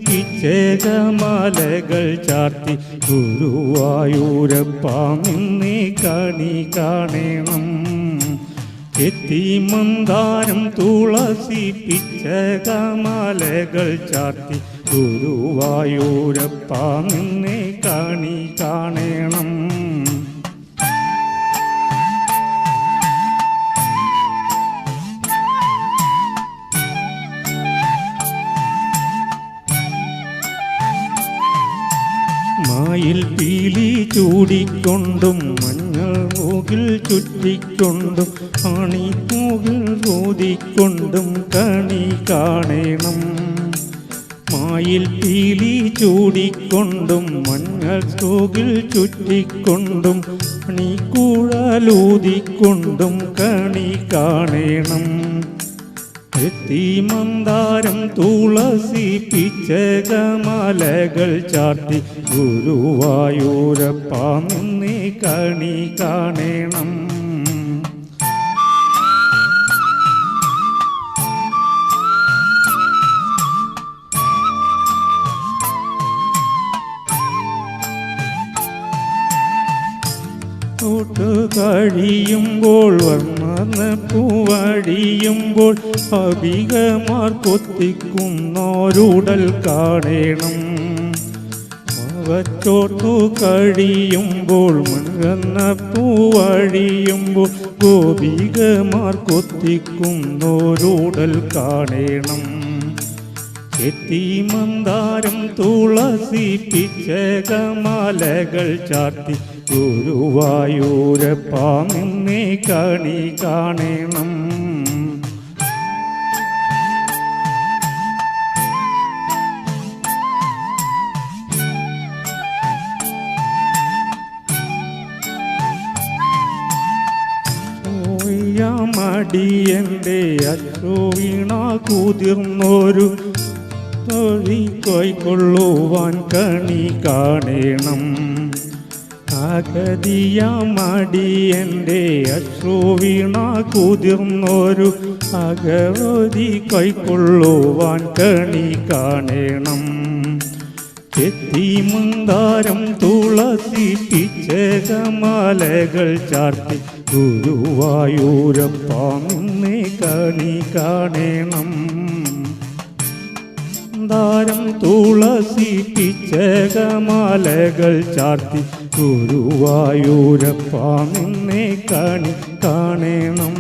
പിച്ചകമാലകൾ ചാർത്തി ഗുരുവായൂരപ്പ നിന്നെ കണി കാണണം. എത്തി മന്ദാരം തുളസി പിച്ചകമാലകൾ ചാർത്തി ഗുരുവായൂരപ്പ നിന്നെ കണി കാണണം. മായിൽ പീലി ചൂടിക്കൊണ്ടും മഞ്ഞൾ മൂകിൽ ചുറ്റിക്കൊണ്ടും ആണിമൂകിൽ ഊതിക്കൊണ്ടും കണി കാണണം. മായിൽ പീലി ചൂടിക്കൊണ്ടും മഞ്ഞൾ മൂകിൽ ചുറ്റിക്കൊണ്ടും ആണിക്കൂഴലൂതിക്കൊണ്ടും കണി കാണണം. എത്തി മന്ദാരം തുളസി പിച്ചകമാലകൾ ചാർത്തി ഗുരുവായൂരപ്പ നിന്നെ കണി കാണണം. ോട്ട് കഴിയുമ്പോൾ വർണ്ണ പൂവടിയുമ്പോൾ അഭികമാർ കൊത്തിക്കുന്നോരുടൽ കാണണം. മകച്ചോട്ടു കഴിയുമ്പോൾ മണ്ണ പൂവടിയുമ്പോൾ ഗോപികമാർ കൊത്തിക്കുന്നോരുടൽ കാണണം. എത്തി മന്ദാരം തുളസി പിച്ചകമാലകൾ ചാർത്തി ഗുരുവായൂരപ്പ നിന്നെ കണി കാണണം. മടിയൻ്റെ അശ്രുവീണ കുതിർന്നൊരു തൊഴിക്കൊള്ളുവാൻ കണി കാണണം. അഗതിയമടിയൻ്റെ അശ്രുവീണ കുതിർന്നൊരു അഗവതി കൈക്കൊള്ളുവാൻ കണി കാണണം. എത്തി മന്ദാരം തുളസി പിച്ചകമാലകൾ ചാർത്തി ഗുരുവായൂരപ്പ നിന്നെ കണി കാണണം. മന്ദാരം തുളസി പിച്ചകമാലകൾ ചാർത്തി ഗുരുവായൂരപ്പ നിന്നെ കണി കാണണം.